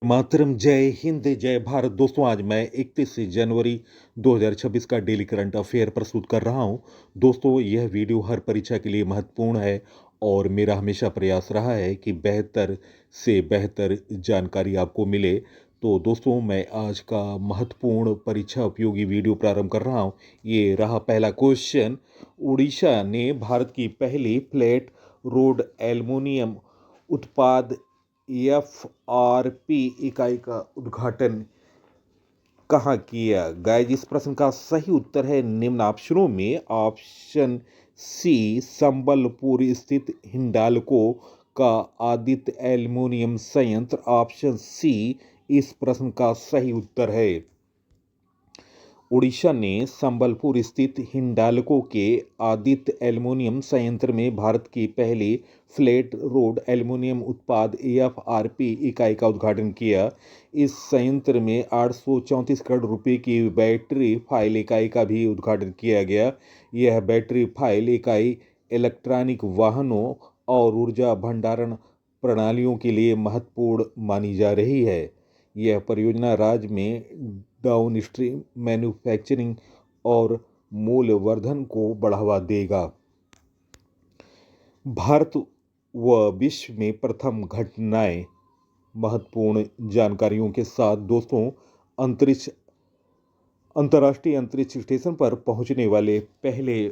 मातरम, जय हिंद, जय भारत। दोस्तों, आज मैं 31 जनवरी 2026 का डेली करंट अफेयर प्रस्तुत कर रहा हूं। दोस्तों, यह वीडियो हर परीक्षा के लिए महत्वपूर्ण है और मेरा हमेशा प्रयास रहा है कि बेहतर से बेहतर जानकारी आपको मिले। तो दोस्तों, मैं आज का महत्वपूर्ण परीक्षा उपयोगी वीडियो प्रारंभ कर रहा हूं। ये रहा पहला क्वेश्चन। उड़ीसा ने भारत की पहली फ्लैट रोड एल्युमिनियम उत्पाद एफआरपी इकाई का उद्घाटन कहाँ किया? गाइस, इस प्रश्न का सही उत्तर है निम्न ऑप्शनों में। ऑप्शन सी, संबलपुर स्थित हिंडाल्को का आदित्य एल्युमिनियम संयंत्र। ऑप्शन सी इस प्रश्न का सही उत्तर है। उड़ीसा ने संबलपुर स्थित हिंडाल्को के आदित्य एल्युमिनियम संयंत्र में भारत की पहली फ्लैट रोड एल्युमिनियम उत्पाद एफआरपी इकाई का उद्घाटन किया। इस संयंत्र में 834 करोड़ रुपए की बैटरी फाइल इकाई का भी उद्घाटन किया गया। यह बैटरी फाइल इकाई इलेक्ट्रॉनिक वाहनों और ऊर्जा भंडारण प्रणालियों के लिए महत्वपूर्ण मानी जा रही है। यह परियोजना राज्य में डाउनस्ट्रीम मैन्युफैक्चरिंग और मूल्यवर्धन को बढ़ावा देगा। भारत व विश्व में प्रथम घटनाएं। महत्वपूर्ण जानकारियों के साथ दोस्तों, अंतर्राष्ट्रीय अंतरिक्ष स्टेशन पर पहुंचने वाले पहले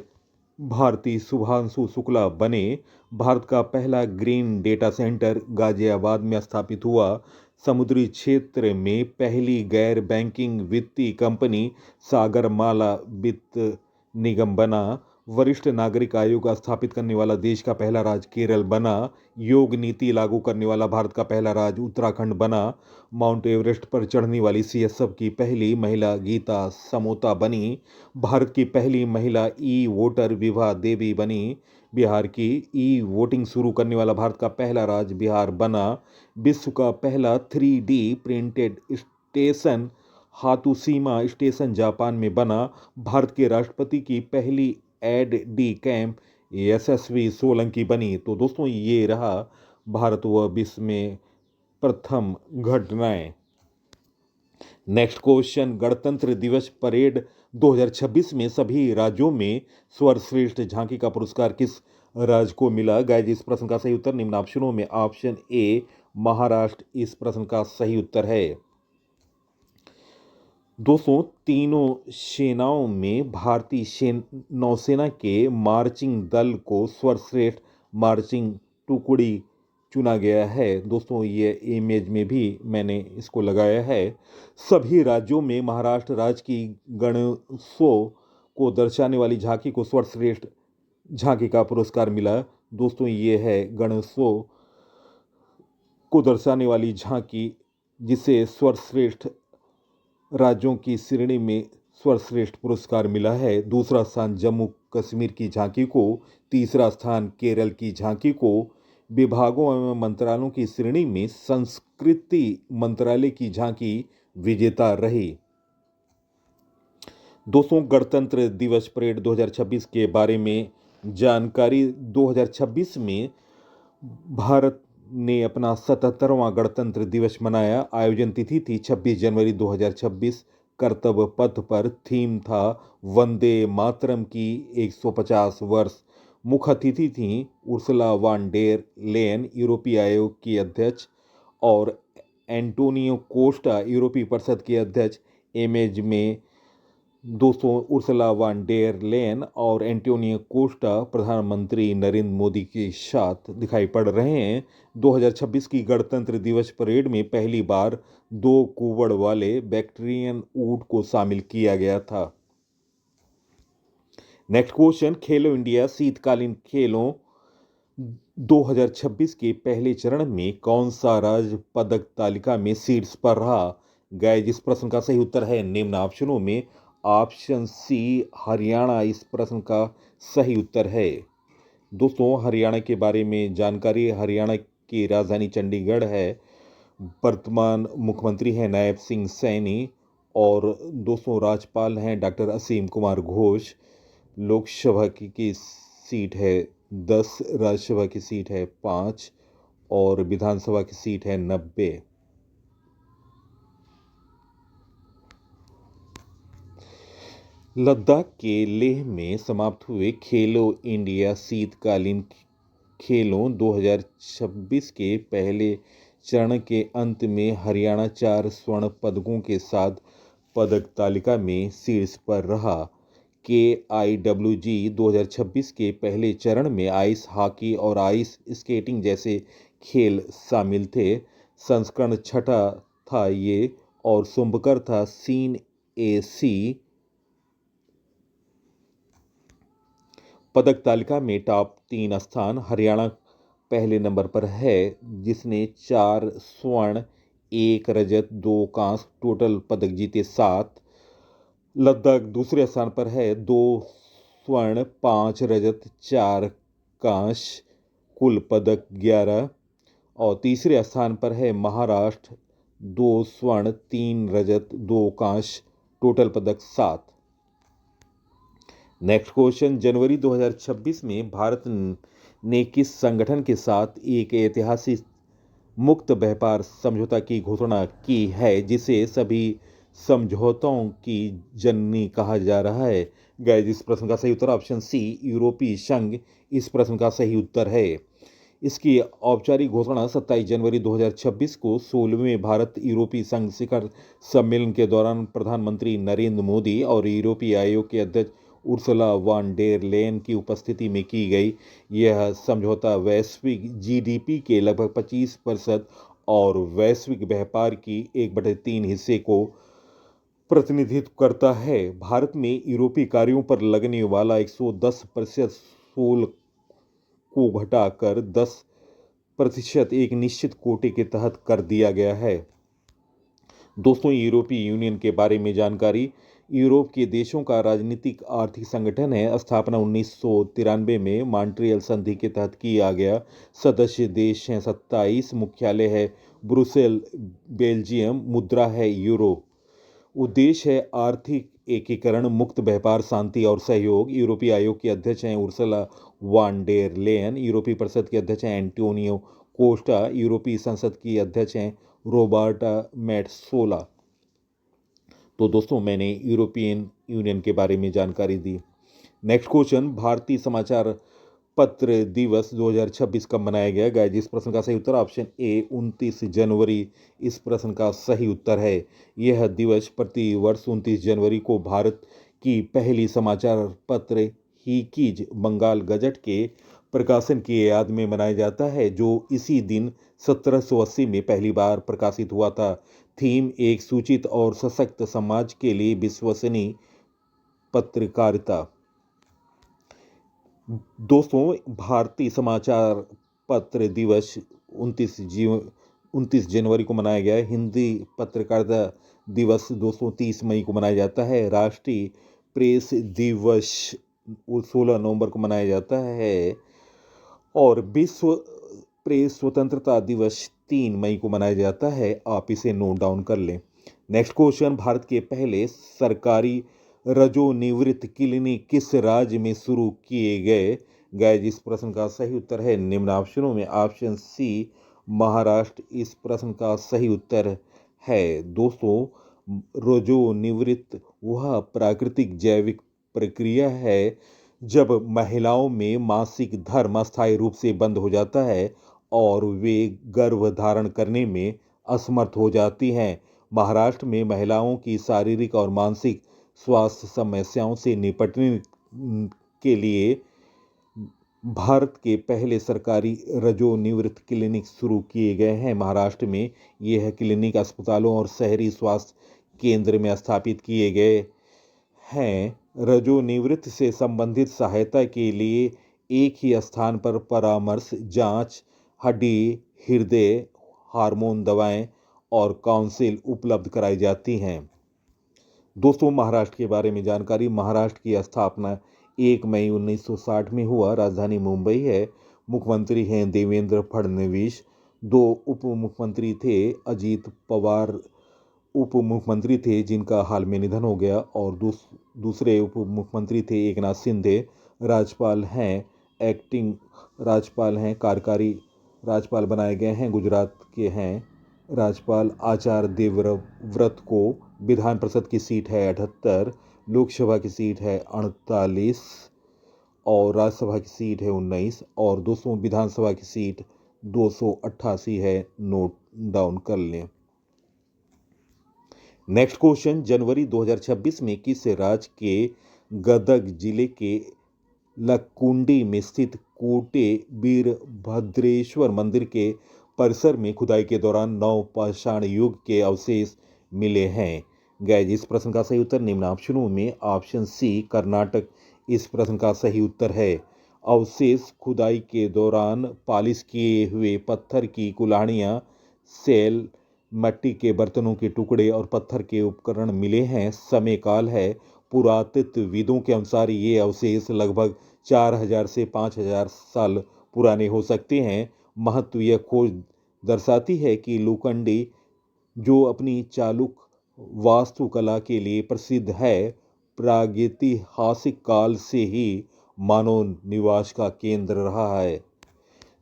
भारतीय शुभांशु शुक्ला बने। भारत का पहला ग्रीन डेटा सेंटर गाजियाबाद में स्थापित हुआ। समुद्री क्षेत्र में पहली गैर बैंकिंग वित्तीय कंपनी सागरमाला वित्त निगम बना। वरिष्ठ नागरिक आयोग स्थापित करने वाला देश का पहला राज्य केरल बना। योग नीति लागू करने वाला भारत का पहला राज्य उत्तराखंड बना। माउंट एवरेस्ट पर चढ़ने वाली सीएसएफ की पहली महिला गीता समोता बनी। भारत की पहली महिला ई वोटर विभा देवी बनी। बिहार की ई वोटिंग शुरू करने वाला भारत का पहला राज्य बिहार बना। विश्व का पहला 3D printed station Hatsushima station Japan में बना। भारत के राष्ट्रपति की पहली aide de camp Yashasvi Solanki बनी। तो दोस्तों, ये रहा भारत व विश्व में प्रथम घटनाएं। Next question. गणतंत्र दिवस परेड 2026 में सभी राज्यों में सर्वश्रेष्ठ झांकी का पुरस्कार किस राज्य को मिला? गाइस, इस प्रश्न का सही उत्तर निम्न ऑप्शनों में। ऑप्शन ए, महाराष्ट्र इस प्रश्न का सही उत्तर है। दोस्तों, तीनों सेनाओं में भारतीय नौसेना के मार्चिंग दल को सर्वश्रेष्ठ मार्चिंग टुकड़ी चुना गया है। दोस्तों, ये इमेज में भी मैंने इसको लगाया है। सभी राज्यों में महाराष्ट्र राज्य की गणोत्सव को दर्शाने वाली झांकी को सर्वश्रेष्ठ झांकी का पुरस्कार मिला। दोस्तों, ये है गणोत्सव को दर्शाने वाली झांकी, जिसे सर्वश्रेष्ठ राज्यों की श्रेणी में सर्वश्रेष्ठ पुरस्कार मिला है। दूसरा स्थान जम्मू कश्मीर की झांकी को, तीसरा स्थान केरल की झांकी को। विभागों एवं मंत्रालयों की श्रेणी में संस्कृति मंत्रालय की झांकी विजेता रही। दोस्तों, गणतंत्र दिवस परेड 2026 के बारे में जानकारी। 2026 में भारत ने अपना 77वां गणतंत्र दिवस मनाया। आयोजन तिथि थी 26 जनवरी 2026। कर्तव्य पथ पर थीम था वंदे मातरम की 150 वर्ष। मुख्य अतिथि थी उर्सुला वान डेर लेयन, यूरोपीय आयोग की अध्यक्ष, और एंटोनियो कोस्टा, यूरोपीय परिषद के अध्यक्ष। इमेज में दोस्तों, उर्सुला वान डेर लेयन और एंटोनियो कोस्टा प्रधानमंत्री नरेंद्र मोदी के साथ दिखाई पड़ रहे हैं। 2026 की गणतंत्र दिवस परेड में पहली बार 2 कुबड़ वाले बैक्टीरियन ऊंट को शामिल किया गया था। Next question. खेलो इंडिया शीतकालीन खेलों 2026 के पहले चरण में कौन सा राज्य पदक तालिका में शीर्ष पर रहा? गाइस, इस प्रश्न का सही उत्तर है निम्न ऑप्शनों में। ऑप्शन सी, हरियाणा इस प्रश्न का सही उत्तर है। दोस्तों, हरियाणा के बारे में जानकारी। हरियाणा की राजधानी चंडीगढ़ है। वर्तमान मुख्यमंत्री हैं नायब सिंह सैनी, और दोस्तों राज्यपाल हैं डॉक्टर असीम कुमार घोष। लोकसभा की सीट है 10, राज्यसभा की सीट है 5, और विधानसभा की सीट है 90। लद्दाख के लेह में समाप्त हुए खेलो इंडिया शीतकालीन खेलों 2026 के पहले चरण के अंत में हरियाणा 4 स्वर्ण पदकों के साथ पदक तालिका में शीर्ष पर रहा। KIWG 2026 के पहले चरण में आइस हॉकी और आइस स्केटिंग जैसे खेल शामिल थे। संस्करण छठा था ये और शुभंकर था। सीन AC पदक तालिका में टॉप 3 स्थान हरियाणा पहले नंबर पर है, जिसने 4 स्वर्ण, 1 रजत, 2 कांस्य टोटल पदक जीते। 7 लद्दाख दूसरे स्थान पर है, 2 स्वर्ण, 5 रजत, 4 कांस्य कुल पदक 11। और तीसरे स्थान पर है महाराष्ट्र, 2 स्वर्ण, 3 रजत, 2 कांस्य टोटल पदक 7। नेक्स्ट क्वेश्चन, जनवरी 2026 में भारत ने किस संगठन के साथ एक ऐतिहासिक मुक्त व्यापार समझौता की घोषणा की है, जिसे सभी समझौतों की जननी कहा जा रहा है? गाइस, इस प्रश्न का सही उत्तर ऑप्शन सी, यूरोपीय संघ इस प्रश्न का सही उत्तर है। इसकी औपचारिक घोषणा 27 जनवरी 2026 को 16वें भारत यूरोपीय संघ शिखर सम्मेलन के दौरान प्रधानमंत्री नरेंद्र मोदी और यूरोपीय आयोग के अध्यक्ष उर्सुला वॉन डेर लेयन की उपस्थिति में की गई। यह समझौता वैश्विक GDP के लगभग 25% और वैश्विक व्यापार की 1/3 हिस्से को प्रतिनिधित्व करता है। भारत में यूरोपीय कार्यों पर लगने वाला 110% शुल्क को घटाकर 10% एक निश्चित कोटे के तहत कर दिया गया है। दोस्तों, यूरोपीय यूनियन के बारे में जानकारी। यूरोप के देशों का राजनीतिक आर्थिक संगठन है। स्थापना 1993 में मॉन्ट्रियल संधि के तहत किया गया। सदस्य देश हैं 27। मुख्यालय है ब्रुसेल, बेल्जियम। मुद्रा है यूरो। उद्देश्य है आर्थिक एकीकरण, मुक्त व्यापार, शांति और सहयोग। यूरोपीय आयोग के अध्यक्ष हैं उर्सुला वॉन डेर लेयन। यूरोपीय परिषद के अध्यक्ष हैं एंटोनियो कोस्टा। यूरोपीय संसद की अध्यक्ष हैं रोबर्टा मेट्सोला। तो दोस्तों, मैंने यूरोपियन यूनियन के बारे में जानकारी दी। नेक्स्ट क्वेश्चन, भारतीय समाचार पत्र दिवस 2026 कब मनाया गया? गाइस, इस प्रश्न का सही उत्तर ऑप्शन ए, 29 जनवरी इस प्रश्न का सही उत्तर है। यह दिवस प्रति वर्ष 29 जनवरी को भारत की पहली समाचार पत्र हिकीज बंगाल गजट के प्रकाशन की याद में मनाया जाता है, जो इसी दिन 1780 में पहली बार प्रकाशित हुआ था। थीम, एक सूचित और सशक्त समाज के लिए विश्वसनीय पत्रकारिता। दोस्तों, भारतीय समाचार पत्र दिवस 29 जनवरी को मनाया गया है। हिंदी पत्रकारिता दिवस दोस्तों 30 मई को मनाया जाता है। राष्ट्रीय प्रेस दिवस 16 नवंबर को मनाया जाता है और विश्व प्रेस स्वतंत्रता दिवस 3 मई को मनाया जाता है। आप इसे नोट डाउन कर लें। नेक्स्ट क्वेश्चन, भारत के पहले सरकारी रजोनिवृत्त क्लिनिक किस राज्य में शुरू किए गए? गाइस, इस प्रश्न का सही उत्तर है निम्न ऑप्शनों में ऑप्शन सी, महाराष्ट्र इस प्रश्न का सही उत्तर है। दोस्तों, रजोनिवृत्त वह प्राकृतिक जैविक प्रक्रिया है जब महिलाओं में मासिक धर्म अस्थायी रूप से बंद हो जाता है और वे गर्भ धारण करने में असमर्थ हो जाती हैं। महाराष्ट्र में महिलाओं की शारीरिक और मानसिक स्वास्थ्य समस्याओं से निपटने के लिए भारत के पहले सरकारी रजोनिवृत्त क्लिनिक शुरू किए गए हैं। महाराष्ट्र में यह क्लिनिक अस्पतालों और शहरी स्वास्थ्य केंद्र में स्थापित किए गए हैं। रजोनिवृत्त से संबंधित सहायता के लिए एक ही स्थान पर परामर्श, जांच, हड्डी, हृदय, हार्मोन दवाएं और काउंसिल उपलब्ध कराई जाती हैं। दोस्तों, महाराष्ट्र के बारे में जानकारी। महाराष्ट्र की स्थापना 1 मई 1960 में हुआ। राजधानी मुंबई है। मुख्यमंत्री हैं देवेंद्र फडणवीस। 2 उप मुख्यमंत्री थे। अजीत पवार उप मुख्यमंत्री थे जिनका हाल में निधन हो गया, और दूसरे उप मुख्यमंत्री थे एकनाथ शिंदे। राज्यपाल हैं, एक्टिंग राज्यपाल हैं, कार्यकारी राज्यपाल बनाए गए हैं गुजरात के हैं राज्यपाल आचार्य देवव्रत को। विधान परिषद की सीट है 78। लोकसभा की सीट है 48 और राज्यसभा की सीट है 19 और दोस्तों विधानसभा की सीट 288 है। नोट डाउन कर लें। नेक्स्ट क्वेश्चन, जनवरी 2026 में किस राज्य के गदग जिले के लक्कुंडी में स्थित कोटे वीरभद्रेश्वर मंदिर के परिसर में खुदाई के दौरान नवपाषाण युग के अवशेष मिले हैं? गाइस, इस प्रश्न का सही उत्तर निम्न ऑप्शनों में ऑप्शन सी कर्नाटक इस प्रश्न का सही उत्तर है। अवशेष खुदाई के दौरान पालिश किए हुए पत्थर की कुल्हाड़ियाँ, सेल, मिट्टी के बर्तनों के टुकड़े और पत्थर के उपकरण मिले हैं। समय काल है पुरातत्वविदों के अनुसार ये अवशेष लगभग 4000 से 5000 साल पुराने हो सकते हैं। महत्व, यह खोज दर्शाती है कि लुकंडी जो अपनी चालुक वास्तुकला के लिए प्रसिद्ध है, प्रागैतिहासिक काल से ही मानव निवास का केंद्र रहा है।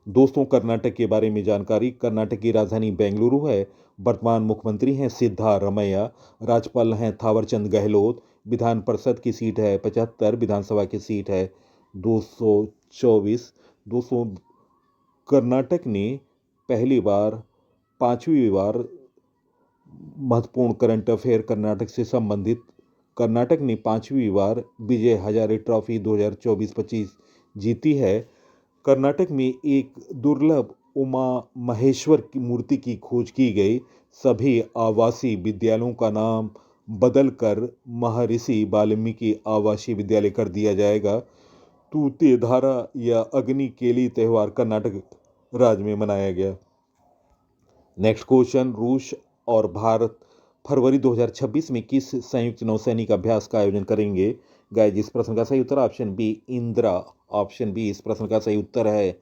दोस्तों, कर्नाटक के बारे में जानकारी। कर्नाटक की राजधानी बेंगलुरु है। वर्तमान मुख्यमंत्री हैं सिद्धारमैया। राज्यपाल हैं थावरचंद गहलोत। विधान परिषद की सीट है 75। विधानसभा की सीट है 224। दोस्तों, कर्नाटक ने पहली बार 5वीं बार महत्वपूर्ण करंट अफेयर कर्नाटक से संबंधित, कर्नाटक ने 5वीं बार विजय हजारे ट्रॉफी 2024-25 जीती है। कर्नाटक में एक दुर्लभ उमा महेश्वर की मूर्ति की खोज की गई। सभी आवासीय विद्यालयों का नाम बदलकर महर्षि वाल्मीकि आवासीय विद्यालय कर दिया जाएगा। तूतेधारा या अग्नि केली त्यौहार कर्नाटक राज्य में मनाया गया। नेक्स्ट क्वेश्चन, रूस और भारत फरवरी 2026 में किस संयुक्त नौसैनिक अभ्यास का आयोजन करेंगे? गाइस, इस प्रश्न का सही उत्तर option B Indira. Option B इस प्रश्न का सही उत्तर है।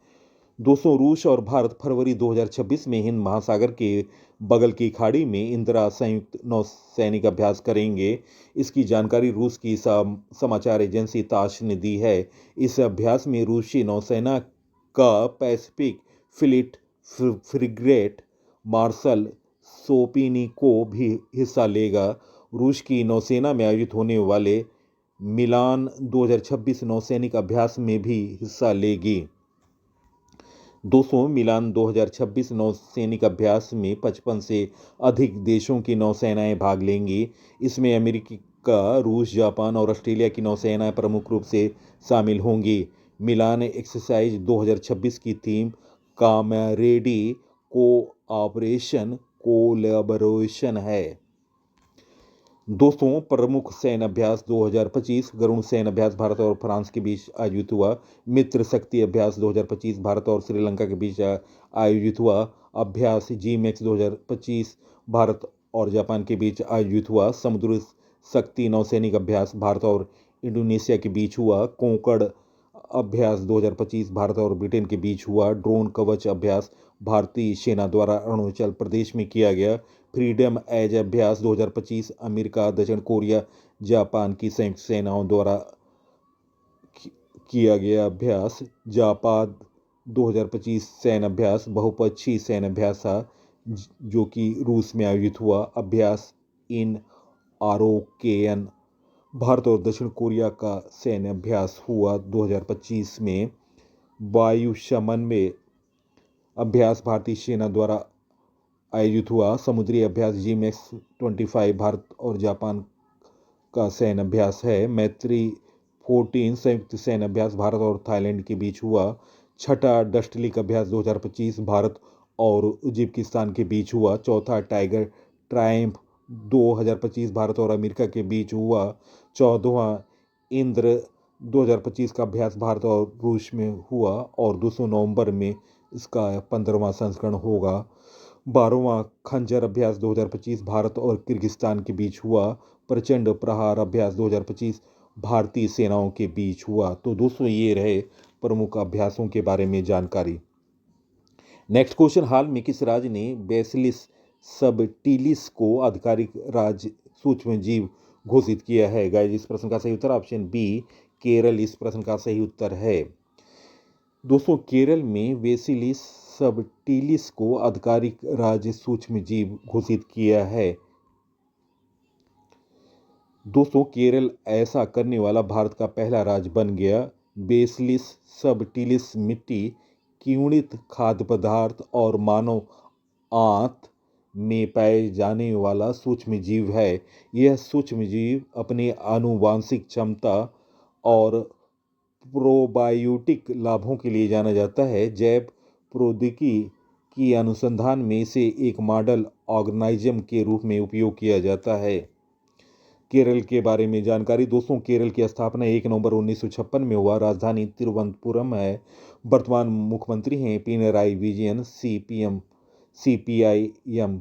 दोस्तों, रूस और भारत फरवरी 2026 में हिंद महासागर के बगल की खाड़ी में इंदिरा संयुक्त नौसैनिक अभ्यास करेंगे। इसकी जानकारी रूस की समाचार एजेंसी तास ने दी है। इस अभ्यास में रूसी नौसेना का पैसिफिक फ्लीट फ्रिगेट मार्शल सोपिनिको भी हिस्सा लेगा। रूस की नौसेना में आयोजित होने वाले मिलान 2026 नौसैनिक अभ्यास में भी हिस्सा लेगी। दोस्तों, मिलान 2026 नौसैनिक अभ्यास में 55 से अधिक देशों की नौसेनाएं भाग लेंगी। इसमें अमेरिका, रूस, जापान और ऑस्ट्रेलिया की नौसेनाएं प्रमुख रूप से शामिल होंगी। मिलान एक्सरसाइज 2026 की थीम कामरेडी कोऑपरेशन कोलैबोरेशन है। दोस्तों, प्रमुख सैन्य अभ्यास 2025 गरुड़ सैन्य अभ्यास भारत और फ्रांस के बीच आयोजित हुआ। मित्र शक्ति अभ्यास 2025 भारत और श्रीलंका के बीच आयोजित हुआ। अभ्यास GMAX 2025 भारत और जापान के बीच आयोजित हुआ। समुद्र शक्ति नौसैनिक अभ्यास भारत और इंडोनेशिया के बीच हुआ। कोंकण अभ्यास 2025 भारत और ब्रिटेन के बीच हुआ। ड्रोन कवच अभ्यास भारतीय सेना द्वारा अरुणाचल प्रदेश में किया गया। फ्रीडम एज अभ्यास 2025 अमेरिका, दक्षिण कोरिया, जापान की संयुक्त सेनाओं द्वारा किया गया अभ्यास। जापाद 2025 सैन्य अभ्यास बहुपक्षीय सैन्य अभ्यास था जो कि रूस में आयोजित हुआ। अभ्यास इन आरोकेयन भारत और दक्षिण कोरिया का सैन्य अभ्यास हुआ 2025 में। वायु समन्वय अभ्यास भारतीय सेना द्वारा आयोजित हुआ। समुद्री अभ्यास GMAX 25 भारत और जापान का सैन्य अभ्यास है। मैत्री 14 संयुक्त सैन्य अभ्यास भारत और थाईलैंड के बीच हुआ। छठा डस्टलिक अभ्यास 2025 भारत और उज्बेकिस्तान के बीच हुआ। चौथा टाइगर ट्रायम्फ 2025 भारत और अमेरिका के बीच हुआ। 14वां इंद्र 2025 का अभ्यास भारत और रूस में हुआ और 2 नवंबर में इसका 15वां संस्करण होगा। 12वां खंजर अभ्यास 2025 भारत और किर्गिस्तान के बीच हुआ। प्रचंड प्रहार अभ्यास 2025 भारतीय सेनाओं के बीच हुआ। तो दोस्तों, ये रहे प्रमुख अभ्यासों के बारे में जानकारी। नेक्स्ट क्वेश्चन, हाल में किस राज्य ने बेसिलिस सबटिलिस को आधिकारिक राज्य सूक्ष्म जीव घोषित किया है? गाइस, इस प्रश्न का सही उत्तर ऑप्शन बी केरल इस प्रश्न का सही उत्तर है। दोस्तों, केरल में बेसिलिस सबटिलिस को आधिकारिक राज्य सूक्ष्म जीव घोषित किया है। दोस्तों, केरल ऐसा करने वाला भारत का पहला राज्य बन गया। बेसिलिस सबटिलिस मिट्टी, किण्वित खाद्य पदार्थ और मानव आंत में पाए जाने वाला सूक्ष्म जीव है। यह सूक्ष्म जीव अपने आनुवांशिक क्षमता और प्रोबायोटिक लाभों के लिए जाना जाता है। जैव प्रौद्योगिकी की अनुसंधान में इसे एक मॉडल ऑर्गेनिज्म के रूप में उपयोग किया जाता है। केरल के बारे में जानकारी। दोस्तों, केरल की स्थापना 1 नवंबर 1956 में हुआ। राजधानी तिरुवनंतपुरम है। वर्तमान मुख्यमंत्री हैं पिनराई विजयन। CPIM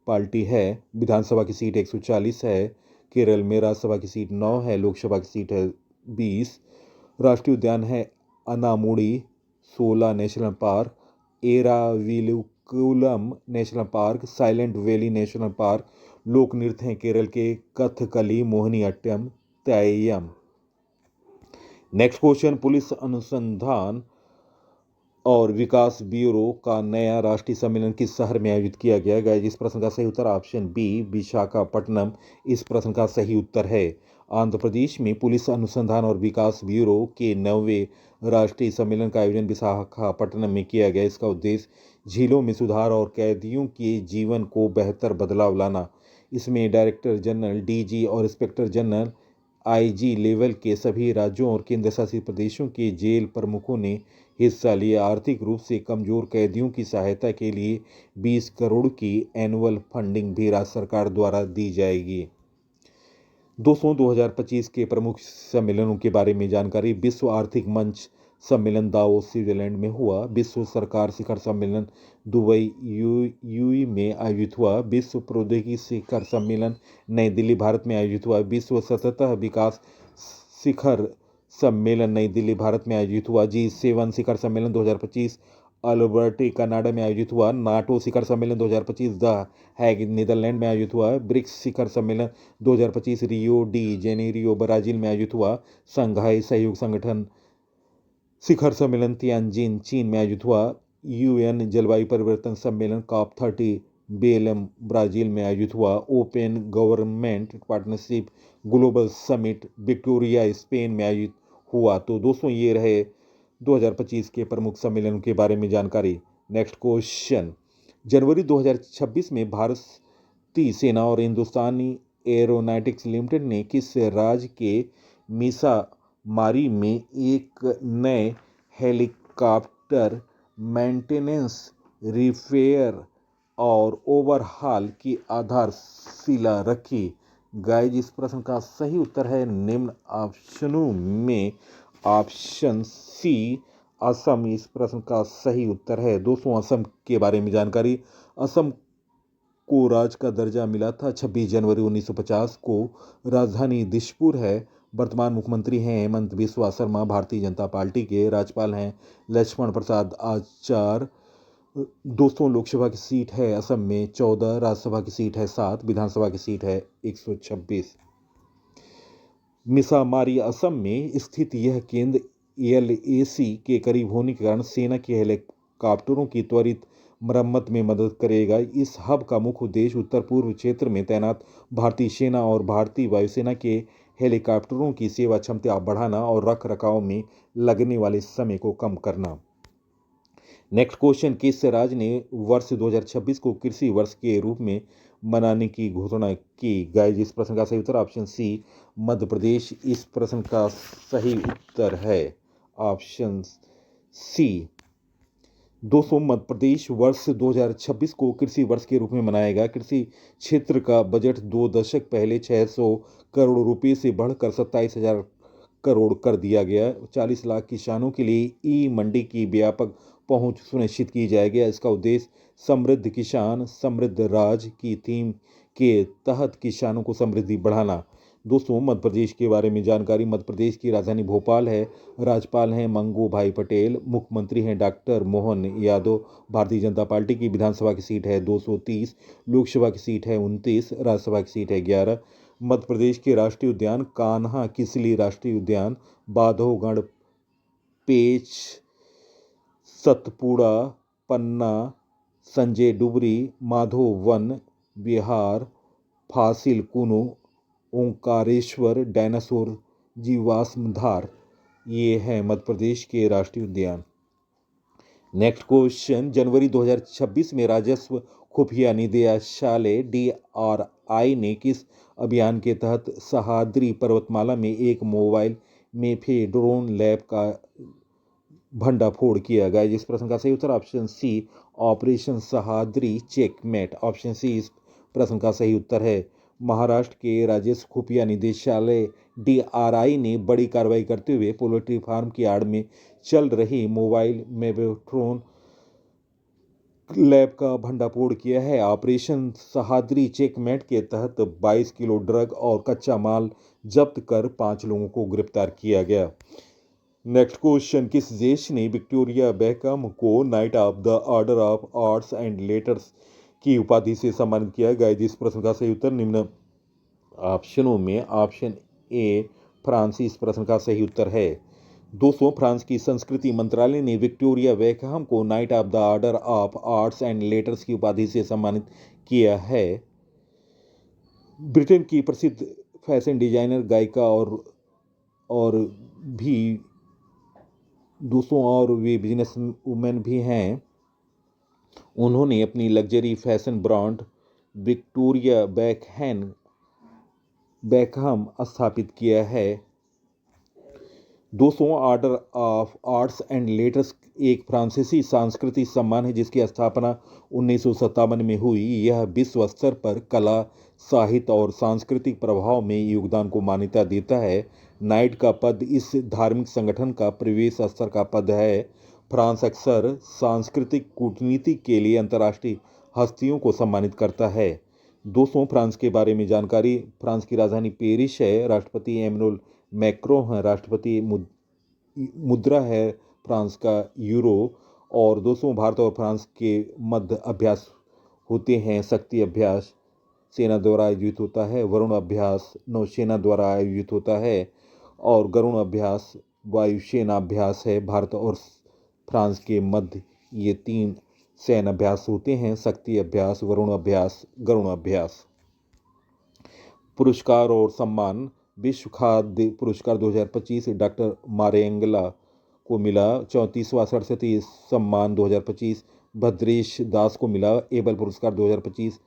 पार्टी है। विधानसभा की सीट 140 है। केरल में राज्यसभा की सीट 9 है। लोकसभा की सीट है 20। राष्ट्रीय उद्यान है Anamudi, 16 national park, Eravikulam national park, Silent Valley national park. लोक नृत्य हैं केरल के Kathakali, Mohiniyattam, Theyyam. Next question, police अनुसंधान और विकास ब्यूरो का नया राष्ट्रीय सम्मेलन किस शहर में आयोजित किया गया? गाइस, इस प्रश्न का सही उत्तर ऑप्शन बी, विशाखापट्टनम। इस प्रश्न का सही उत्तर है। आंध्र प्रदेश में पुलिस अनुसंधान और विकास ब्यूरो के 9वें राष्ट्रीय सम्मेलन का आयोजन विशाखापट्टनम में किया गया। इसका उद्देश्य झीलों में सुधार और कैदियों के जीवन को बेहतर बदलाव लाना। इसमें डायरेक्टर जनरल, DG और इंस्पेक्टर जनरल, IG लेवल के सभी राज्यों और केंद्र शासित प्रदेशों के जेल प्रमुखों ने हिस्सा लिया। आर्थिक रूप से कमजोर कैदियों की सहायता के लिए 20 करोड़ की एनुअल फंडिंग भी राज्य सरकार द्वारा दी जाएगी। दोस्तों, 2025 के प्रमुख सम्मेलनों के बारे में जानकारी। विश्व आर्थिक मंच सम्मेलन दावोस, स्विट्जरलैंड में हुआ। विश्व सरकार शिखर सम्मेलन दुबई, यूएई में आयोजित हुआ। विश्व प्रौद्योगिकी शिखर सम्मेलन नई दिल्ली, भारत में आयोजित हुआ। विश्व सतत विकास शिखर सम्मेलन नई दिल्ली, भारत में आयोजित हुआ। G7 शिखर सम्मेलन 2025 अल्बर्टे, कनाडा में आयोजित हुआ। नाटो शिखर सम्मेलन 2025 द हैग, नीदरलैंड में आयोजित हुआ। ब्रिक्स शिखर सम्मेलन 2025 रियो डी जेनेरियो, ब्राजील में आयोजित हुआ। संघाई सहयोग संगठन शिखर सम्मेलन तियानजिन, चीन में आयोजित हुआ। UN जलवायु परिवर्तन सम्मेलन COP30 बेलम, ब्राजील में आयोजित हुआ। Open government partnership global summit Victoria, Spain में आयोजित हुआ। तो दोस्तों, ये रहे 2025 के प्रमुख सम्मेलनों के बारे में जानकारी। नेक्स्ट क्वेश्चन, जनवरी 2026 में भारतीय सेना और हिंदुस्तानी एरोनॉटिक्स लिमिटेड ने किस राज्य के मीसामारी में एक नए हेलीकॉप्टर मेंटेनेंस, रिपेयर और ओवरहाल की आधारशिला रखी? गाइज, इस प्रश्न का सही उत्तर है निम्न ऑप्शनों में ऑप्शन सी, असम। इस प्रश्न का सही उत्तर है। दोस्तों, असम के बारे में जानकारी। असम को राज्य का दर्जा मिला था 26 जनवरी 1950 को। राजधानी दिसपुर है। वर्तमान मुख्यमंत्री हैं हेमंत बिस्वा शर्मा, भारतीय जनता पार्टी के। राज्यपाल हैं लक्ष्मण प्रसाद आचार्य। दोस्तों, लोकसभा की सीट है असम में 14, राज्यसभा की सीट है 7, विधानसभा की सीट है 126। मिसामारी असम में स्थित यह केंद्र LAC के करीब होने के कारण सेना के हेलीकॉप्टरों की त्वरित मरम्मत में मदद करेगा। इस हब का मुख्य उद्देश्य उत्तर पूर्व क्षेत्र में तैनात भारतीय सेना और भारतीय वायुसेना के हेलीकॉप्टरों की सेवा क्षमता बढ़ाना और रख रखाव में लगने वाले समय को कम करना। नेक्स्ट क्वेश्चन, किस राज्य ने वर्ष 2026 को कृषि वर्ष के रूप में मनाने की घोषणा की? गाइस, इस प्रश्न का सही उत्तर ऑप्शन सी, मध्य प्रदेश। इस प्रश्न का सही उत्तर है ऑप्शन सी। दोस्तों, मध्य प्रदेश वर्ष 2026 को कृषि वर्ष के रूप में मनाएगा। कृषि क्षेत्र का बजट 2 दशक पहले 600 करोड़ रुपए से बढ़कर 27,000 करोड़ कर दिया गया। 40 लाख किसानों के लिए ई मंडी की व्यापक पहुंच सुनिश्चित की जाएगी। इसका उद्देश्य समृद्ध किसान समृद्ध राज्य की थीम के तहत किसानों को समृद्धि बढ़ाना। दोस्तों, मध्य प्रदेश के बारे में जानकारी। मध्य प्रदेश की राजधानी भोपाल है। राज्यपाल हैं मंगू भाई पटेल। मुख्यमंत्री हैं डॉक्टर मोहन यादव। भारतीय जनता पार्टी की। विधानसभा की सीट है 230, लोकसभा की सीट है 29, राज्यसभा की सीट है 11। मध्य प्रदेश के राष्ट्रीय उद्यान कान्हा किसली राष्ट्रीय उद्यान, बांधवगढ़, पेंच, सतपुड़ा, पन्ना, संजय डुबरी, माधव वन विहार, फासिल कुनो, ओंकारेश्वर डायनासोर जीवाश्म धार, ये है मध्य प्रदेश के राष्ट्रीय उद्यान। नेक्स्ट क्वेश्चन, जनवरी 2026 में राजस्व खुफिया निदेशालय DRI ने किस अभियान के तहत सह्याद्री पर्वतमाला में एक मोबाइल मेफे ड्रोन लैब का भंडाफोड़ किया गया? जिस प्रश्न का सही उत्तर option C operation Sahyadri checkmate, option C इस प्रश्न का सही उत्तर है। महाराष्ट्र के राजस्व खुफिया निदेशालय DRI ने बड़ी कार्रवाई करते हुए पोल्ट्री फार्म की आड़ में चल रही मोबाइल मेगाट्रॉन लैब का भंडाफोड़ किया है। ऑपरेशन सह्याद्री चेकमेट के तहत 22 किलो ड्रग और कच्चा माल जब्त कर 5 लोगों को गिरफ्तार किया गया। नेक्स्ट क्वेश्चन, किस देश ने विक्टोरिया बेकहम को night of the order of arts and letters की उपाधि से सम्मानित किया गया? जिस प्रश्न का सही उत्तर निम्न ऑप्शनों में ऑप्शन ए फ्रांस इस प्रश्न का सही उत्तर है। दोस्तों, फ्रांस की संस्कृति मंत्रालय ने विक्टोरिया बेकहम को night of the order of arts and letters की उपाधि से सम्मानित किया है। ब्रिटेन की प्रसिद्ध फैशन डिजाइनर, गायिका और भी दोस्तों और वे बिजनेस वुमेन भी हैं। उन्होंने अपनी luxury fashion brand Victoria Beckham स्थापित किया है। दोस्तों, order of arts and letters एक फ्रांसीसी सांस्कृतिक सम्मान है जिसकी स्थापना 1957 में हुई। यह विश्व स्तर पर कला, साहित्य और सांस्कृतिक प्रभाव में योगदान को मान्यता देता है। नाइट का पद इस धार्मिक संगठन का प्रवेश स्तर का पद है। फ्रांस अक्सर सांस्कृतिक कूटनीति के लिए अंतर्राष्ट्रीय हस्तियों को सम्मानित करता है। दोस्तों, फ्रांस के बारे में जानकारी, फ्रांस की राजधानी पेरिस है। राष्ट्रपति एमेनुएल मैक्रों है। राष्ट्रपति मुद्रा है फ्रांस का यूरो। और दोस्तों, भारत और फ्रांस के मध्य अभ्यास होते हैं। शक्ति अभ्यास सेना द्वारा आयोजित होता है। वरुण अभ्यास नौसेना द्वारा आयोजित होता है। और गरुण अभ्यास वायुसेना अभ्यास है। भारत और फ्रांस के मध्य ये 3 सैन्य अभ्यास होते हैं: शक्ति अभ्यास, वरुण अभ्यास, गरुण अभ्यास। पुरस्कार और सम्मान, विश्व खाद्य पुरस्कार 2025 डॉक्टर मारेंगला को मिला। 34वां सरस्वती सम्मान 2025 भद्रेश दास को मिला। एबल पुरस्कार 2025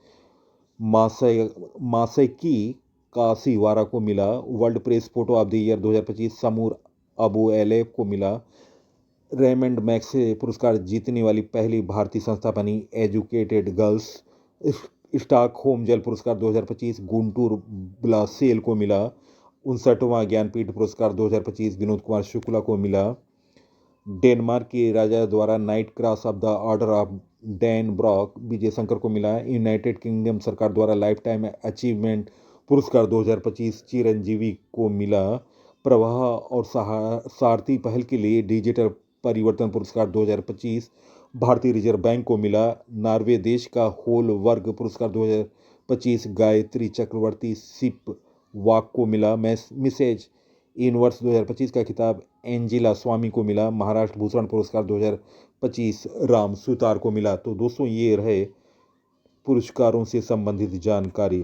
मासेकी कासीवारा को मिला। World press photo of the year 2025 Samar Abu Elouf को मिला। रेमंड मैक्से पुरस्कार जीतने वाली पहली भारतीय संस्था बनी एजुकेटेड गर्ल्स। स्टॉकहोम जल पुरस्कार 2025 गुंटूर ब्लासेल को मिला। 59वां ज्ञानपीठ पुरस्कार 2025 विनोद कुमार शुक्ला को मिला। डेनमार्क के राजा द्वारा knight cross of the order of Dannebrog Vijay Shankar को मिला। यूनाइटेड किंगडम सरकार द्वारा लाइफ टाइम अचीवमेंट पुरस्कार 2025 चिरंजीवी को मिला। प्रवाह और सारथी पहल के लिए डिजिटल परिवर्तन पुरस्कार 2025 भारतीय रिजर्व बैंक को मिला। नॉर्वे देश का होल वर्ग पुरस्कार 2025 गायत्री चक्रवर्ती सिप वाक को मिला। मिसेज यूनिवर्स 2025 का खिताब एंजिला स्वामी को मिला। महाराष्ट्र भूषण पुरस्कार 2025 राम सुतार को मिला। तो दोस्तों, ये रहे पुरस्कारों से संबंधित जानकारी।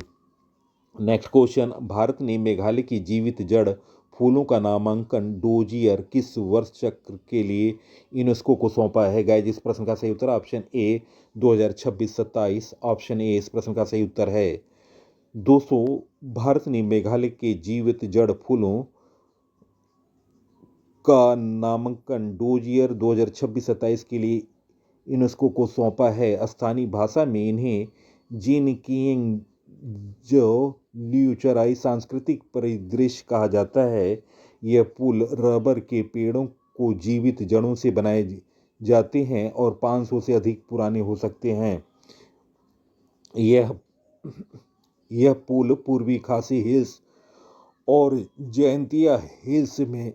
नेक्स्ट क्वेश्चन, भारत ने मेघालय की जीवित जड़ फूलों का नामांकन डोजियर किस वर्ष चक्र के लिए यूनेस्को को सौंपा है? गाइस, इस प्रश्न का सही उत्तर ऑप्शन ए 2026-27, ऑप्शन ए इस प्रश्न का सही उत्तर है। दोस्तों, भारत ने मेघालय के जीवित जड़ फूलों का नामांकन डोजियर 2026-27 के लिए यूनेस्को को सौंपा है। स्थानीय भाषा में इन्हें जिनकिंग जो ल्यूचराई सांस्कृतिक परिदृश्य कहा जाता है। यह फूल रबर के पेड़ों को जीवित जड़ों से बनाए जाते हैं और 500 से अधिक पुराने हो सकते हैं। यह फूल पूर्वी खासी हिल्स और जयंतिया हिल्स में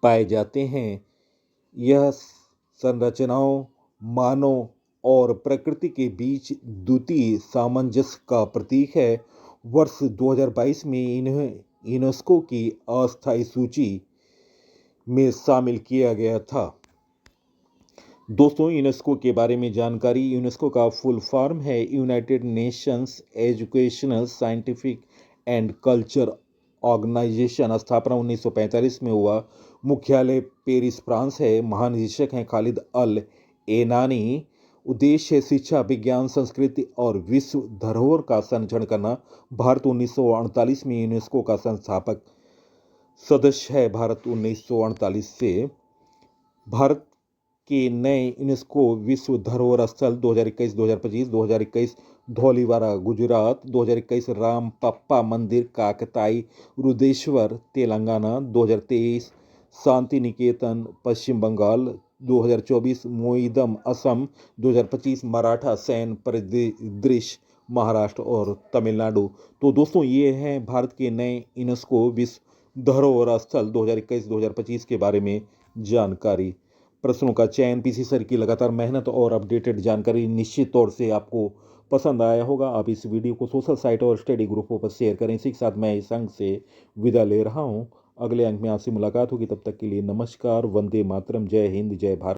पाए जाते हैं। यह संरचनाओं, मानव और प्रकृति के बीच द्वितीय सामंजस्य का प्रतीक है। वर्ष 2022 में इन्हें यूनेस्को की अस्थायी सूची में शामिल किया गया था। दोस्तों, यूनेस्को के बारे में जानकारी, यूनेस्को का फुल फॉर्म है United Nations educational, scientific and culture organization स्थापना 1945 में हुआ। मुख्यालय पेरिस फ्रांस है। महानिदेशक हैं खालिद अल एनानी। उद्देश्य है शिक्षा, विज्ञान, संस्कृति और विश्व धरोहर का संरक्षण करना। भारत 1948 में यूनेस्को का संस्थापक सदस्य है। भारत 1948 से भारत के नए यूनेस्को विश्व धरोहर स्थल 2021-2025, 2021 धौलीवारा गुजरात, 2021 रामपप्पा मंदिर काकताई रुद्रेश्वर तेलंगाना, 2023 शांति निकेतन पश्चिम बंगाल, 2024 मोईदम असम, 2025 मराठा सैन्य परिदृश्य महाराष्ट्र और तमिलनाडु। तो दोस्तों ये हैं भारत के नए यूनेस्को विश्व धरोहर स्थल 2021-2025 के बारे में जानकारी। प्रश्नों का चयन, पीसी सर की लगातार मेहनत और अपडेटेड जानकारी निश्चित तौर से आपको पसंद आया होगा। आप इस वीडियो को सोशल साइट और स्टडी ग्रुपों पर शेयर करें। इसी के साथ मैं इस अंक से विदा ले रहा हूं। अगले अंक में आपसे मुलाकात होगी, तब तक के लिए नमस्कार। वंदे मातरम। जय हिंद, जय भारत।